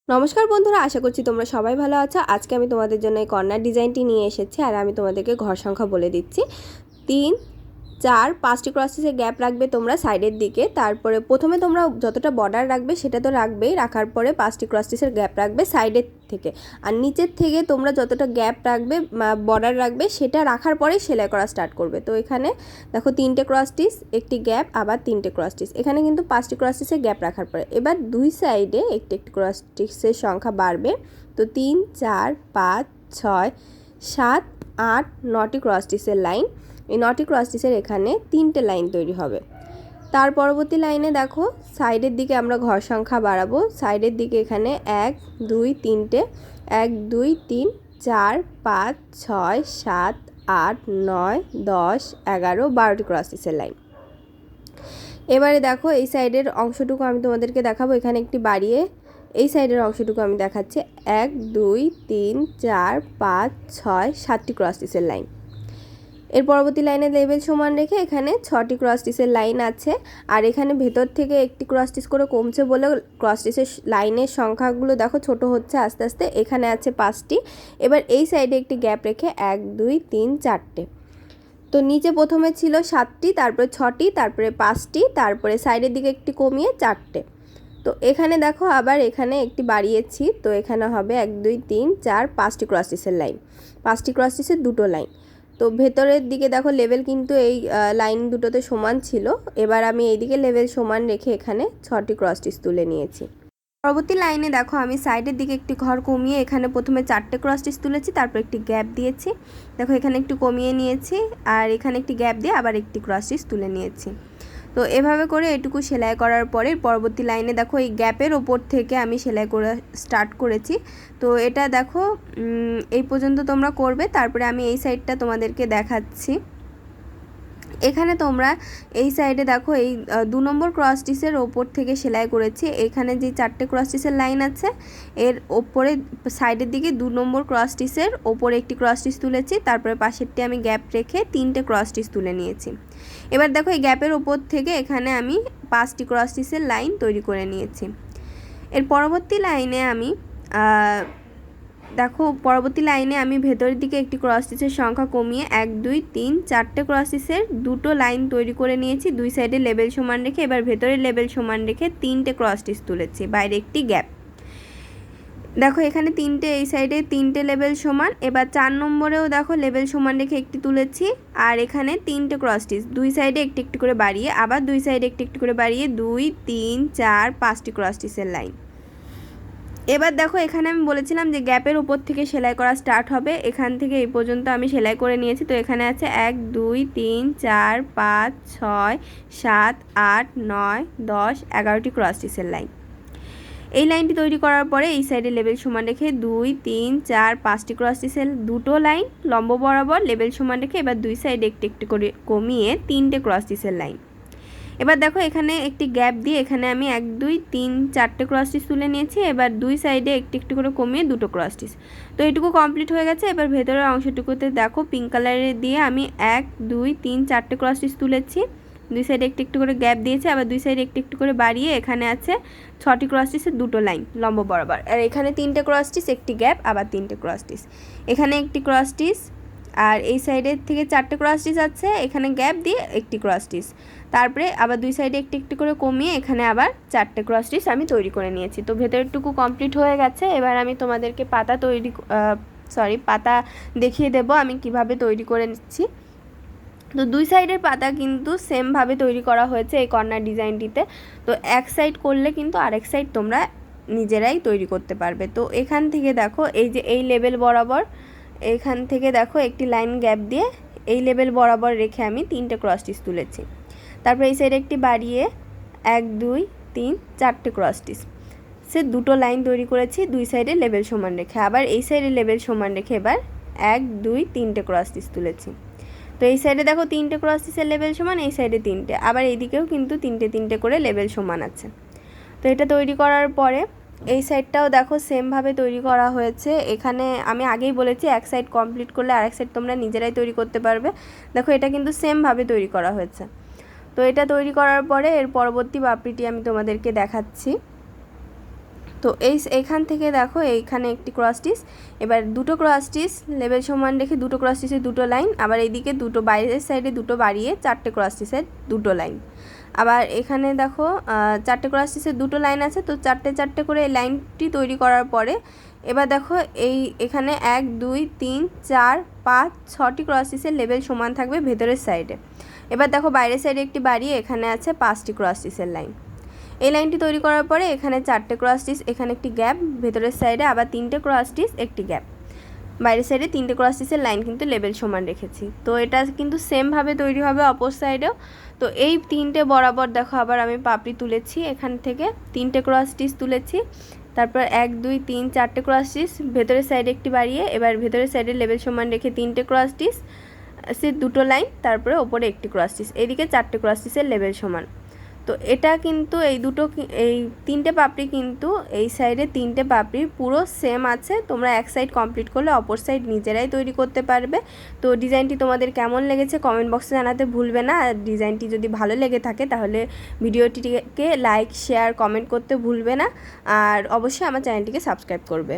নমস্কার বন্ধুরা, আশা করছি তোমরা সবাই ভালো আছো। আজকে আমি তোমাদের জন্য এই কর্নার ডিজাইনটি নিয়ে এসেছি আর আমি তোমাদেরকে ঘর সংখ্যা বলে দিচ্ছি। 3, 4, 5টি ক্রসেসের গ্যাপ রাখবে তোমরা সাইডের দিকে। তারপরে প্রথমে তোমরা যতটা বর্ডার রাখবে সেটা তো রাখবেই, রাখার পরে 5টি ক্রসেসের গ্যাপ রাখবে সাইডের থেকে। আর নিচের থেকে তোমরা যতটা গ্যাপ রাখবে বর্ডার রাখবে সেটা রাখার পরেই সেলাই করা স্টার্ট করবে। তো এখানে দেখো 3টে ক্রস স্টিচ, একটি গ্যাপ, আবার 3টে ক্রস স্টিচ। এখানে কিন্তু 5টি ক্রস স্টিচের গ্যাপ রাখার পরে এবার দুই সাইডে একটি একটি ক্রস স্টিচের সংখ্যা বাড়বে। তো 3, 4, 5, 6, 7, 8, 9টি ক্রস স্টিচের লাইন। এই 9টি ক্রস স্টিচের এখানে 3টে লাইন তৈরি হবে। তার পরবর্তী লাইনে দেখো সাইডের দিকে আমরা ঘর সংখ্যা বাড়াবো। সাইডের দিকে এখানে 1, 2, 3টে, 1, 2, 3, 4, 5, 6, 7, 8, 9, 10, 11, 12টি ক্রস স্টিচের লাইন। এবারে দেখো এই সাইডের অংশটুকু আমি তোমাদেরকে দেখাবো। এখানে একটি বাড়িয়ে এই সাইডের অংশটুকু আমি দেখাচ্ছি। 1, 2, 3, 4, 5, 6, 7টি ক্রস স্টিচের লাইন। এর পরবর্তী লাইনে লেবেল সমান রেখে এখানে 6টি ক্রস স্টিচের লাইন আছে। আর এখানে ভেতর থেকে একটি ক্রস স্টিচ করে কমছে বলে ক্রস স্টিচের লাইনের সংখ্যাগুলো দেখো ছোট হচ্ছে আস্তে আস্তে। এখানে আছে 5টি। এবার এই সাইডে একটি গ্যাপ রেখে 1, 2, 3, 4টে। তো নিচে প্রথমে ছিল 7টি, তারপরে 6টি, তারপরে 5টি, তারপরে সাইডের দিকে একটি কমিয়ে 4টে। তো এখানে দেখো আবার এখানে একটি বাড়িয়েছি। তো এখানে হবে 1, 2, 3, 4, 5টি ক্রস স্টিচের লাইন। 5টি ক্রস স্টিচের দুটো লাইন। তো ভেতরের দিকে দেখো লেভেল কিন্তু এই লাইন দুটোতে সমান ছিল। এবার আমি এইদিকে লেভেল সমান রেখে এখানে 6টি ক্রস স্টিচ তুলে নিয়েছি। পরবর্তী লাইনে দেখো আমি সাইডের দিকে একটি ঘর কমিয়ে এখানে প্রথমে 4টে ক্রস স্টিচ তুলেছি, তারপর একটি গ্যাপ দিয়েছি। দেখো এখানে একটু কমিয়ে নিয়েছি আর এখানে একটি গ্যাপ দিয়ে আবার একটি ক্রস স্টিচ তুলে নিয়েছি। তো এভাবে করে এটুকু সেলাই করার পরে পরবর্তী লাইনে দেখো এই গ্যাপের ওপর থেকে আমি সেলাই করে স্টার্ট করেছি। তো এটা দেখো এই পর্যন্ত তোমরা করবে। তারপরে আমি এই সাইডটা তোমাদেরকে দেখাচ্ছি। এখানে তোমরা এই সাইডে দেখো এই 2 নম্বর ক্রস স্টিচের ওপর থেকে সেলাই করেছি। এখানে যে 4টে ক্রস স্টিচের লাইন আছে এর ওপরে সাইডের দিকে 2 নম্বর ক্রস স্টিচের ওপরে একটি ক্রস স্টিচ তুলেছি, তারপরে পাশেরটি আমি গ্যাপ রেখে 3টে ক্রস স্টিচ তুলে নিয়েছি। এবার দেখো এই গ্যাপের ওপর থেকে এখানে আমি 5টি ক্রস স্টিচের লাইন তৈরি করে নিয়েছি। এর পরবর্তী লাইনে আমি দেখো পরবর্তী লাইনে আমি ভেতরের দিকে একটি ক্রস স্টিচের সংখ্যা কমিয়ে 1, 2, 3, 4টে ক্রস স্টিচের দুটো লাইন তৈরি করে নিয়েছি। দুই সাইডে লেবেল সমান রেখে এবার ভেতরের লেবেল সমান রেখে 3টে ক্রস স্টিচ তুলেছি, বাইরে একটি গ্যাপ। দেখো এখানে 3টে, এই সাইডে 3টে লেবেল সমান। এবার 4 নম্বরেও দেখো লেবেল সমান রেখে একটি তুলেছি আর এখানে 3টে ক্রস স্টিচ দুই সাইডে একটি একটি করে বাড়িয়ে আবার দুই সাইডে একটি একটি করে বাড়িয়ে 2, 3, 4, 5টি ক্রস স্টিচের লাইন। এবার দেখো এখানে আমি বলেছিলাম যে গ্যাপের উপর থেকে সেলাই করা স্টার্ট হবে। এখান থেকে এই পর্যন্ত আমি সেলাই করে নিয়েছি। তো এখানে আছে 1, 2, 3, 4, 5, 6, 7, 8, 9, 10, 11টি ক্রস স্টিচের লাইন। এই লাইনটি তৈরি করার পরে এই সাইডে লেবেল সমান রেখে 2, 3, 4, 5টি ক্রস স্টিচের দুটো লাইন লম্ব বরাবর লেবেল সমান রেখে এবার দুই সাইডে একটি একটি করে কমিয়ে 3টে ক্রস স্টিচের লাইন। এবার দেখো এখানে একটি গ্যাপ দিয়ে এখানে আমি 1, 2, 3, 4টে ক্রস স্টিচ তুলে নিয়েছি। এবার দুই সাইডে একটি একটি করে কমিয়ে দুটো ক্রস স্টিচ। তো এইটুকু কমপ্লিট হয়ে গেছে। এবার ভেতরের অংশটুকুতে দেখো পিঙ্ক কালারের দিয়ে আমি 1, 2, 3, 4টে ক্রস স্টিচ তুলেছি। দুই সাইডে একটি একটু করে গ্যাপ দিয়েছি, আবার দুই সাইডে একটি একটু করে বাড়িয়ে এখানে আছে 6টি ক্রস স্টিচের দুটো লাইন লম্ব বরাবর। আর এখানে 3টে ক্রস স্টিচ, একটি গ্যাপ, আবার 3টে ক্রস স্টিচ। এখানে একটি ক্রস স্টিচ আর এই সাইডের থেকে 4টে ক্রস স্টিচ আছে, এখানে গ্যাপ দিয়ে একটি ক্রস স্টিচ। তারপরে আবার দুই সাইডে একটি একটি করে কমিয়ে এখানে আবার 4টে ক্রস স্টিচ আমি তৈরি করে নিয়েছি। তো ভেতরটুকু কমপ্লিট হয়ে গেছে। এবার আমি তোমাদেরকে পাতা দেখিয়ে দেব আমি কিভাবে তৈরি করে নিচ্ছি। তো দুই সাইডের পাতা কিন্তু সেমভাবে তৈরি করা হয়েছে এই কর্নার ডিজাইনটিতে। তো এক সাইড করলে কিন্তু আরেক সাইড তোমরা নিজেরাই তৈরি করতে পারবে। তো এখান থেকে দেখো এই যে এই লেবেল বরাবর এখান থেকে দেখো একটি লাইন গ্যাপ দিয়ে এই লেবেল বরাবর রেখে আমি 3টে ক্রস স্টিচ তুলেছি। তারপর এই সাইডে একটি বাড়িয়ে 1, 2, 3, 4টে ক্রস স্টিচ সে দুটো লাইন তৈরি করেছি দুই সাইডে লেবেল সমান রেখে। আবার এই সাইডে লেবেল সমান রেখে এবার 1, 2, 3টে ক্রস স্টিচ তুলেছি। তো এই সাইডে দেখো 3টে ক্রস স্টিচের লেবেল সমান, এই সাইডে 3টে, আবার এইদিকেও কিন্তু 3টে করে লেবেল সমান আছে। তো এটা তৈরি করার পরে এই সাইডটাও দেখো সেমভাবে তৈরি করা হয়েছে। এখানে আমি আগেই বলেছি এক সাইড কমপ্লিট করলে আরেক সাইড তোমরা নিজেরাই তৈরি করতে পারবে। দেখো এটা কিন্তু সেমভাবে তৈরি করা হয়েছে। তো এটা তৈরি করার পরে এর পরবর্তী পাপড়িটি আমি তোমাদেরকে দেখাচ্ছি। তো এইখান থেকে দেখো এইখানে একটি ক্রস স্টিচ, এবার দুটো ক্রস স্টিচ লেভেল সমান রেখে দুটো ক্রস স্টিচের দুটো লাইন, আবার এইদিকে দুটো বাইরের সাইডে দুটো বাড়িয়ে চারটে ক্রস স্টিচের দুটো লাইন। আবার এখানে দেখো চারটে ক্রস স্টিচের দুটো লাইন আছে, তো চারটে চারটে করে এই লাইনটি তৈরি করার পরে এবার দেখো এখানে 1 2 3 4 5 6টি ক্রস স্টিচের লেভেল সমান থাকবে ভেতরের সাইডে। এবার দেখো বাইরের সাইডে একটি বাড়িয়ে এখানে আছে 5টি ক্রস স্টিচের লাইন। এই লাইনটি তৈরি করার পরে এখানে চারটে ক্রস স্টিচ, এখানে একটি গ্যাপ, ভেতরের সাইডে আবার 3টে ক্রস স্টিচ, একটি গ্যাপ, বাইরের সাইডে 3টে ক্রস স্টিচের লাইন কিন্তু লেভেল সমান রেখেছি। তো এটা কিন্তু সেমভাবে তৈরি হবে অপর সাইডেও। তো এই 3টে বরাবর দেখো আবার আমি পাপড়ি তুলেছি, এখান থেকে 3টে ক্রস স্টিচ তুলেছি, তারপর 1 2 3 4টে ক্রস স্টিচ, ভেতরের সাইডে একটি বাড়িয়ে এবার ভেতরের সাইডে লেভেল সমান রেখে 3টে ক্রস স্টিচ, সে দুটো লাইন, তারপরে ওপরে একটি ক্রস স্টিচ, এদিকে 4টে ক্রস স্টিচের লেভেল সমান। তো এটা কিন্তু এই 3টে পাপড়ি কিন্তু এই সাইডে 3টে পাপড়ি পুরো সেম আছে। তোমরা এক সাইড কমপ্লিট করলে অপর সাইড নিজেরাই তৈরি করতে পারবে। তো ডিজাইনটি তোমাদের কেমন লেগেছে কমেন্ট বক্সে জানাতে ভুলবে না। আর ডিজাইনটি যদি ভালো লেগে থাকে তাহলে ভিডিওটিকে লাইক শেয়ার কমেন্ট করতে ভুলবে না, আর অবশ্যই আমার চ্যানেলটিকে সাবস্ক্রাইব করবে।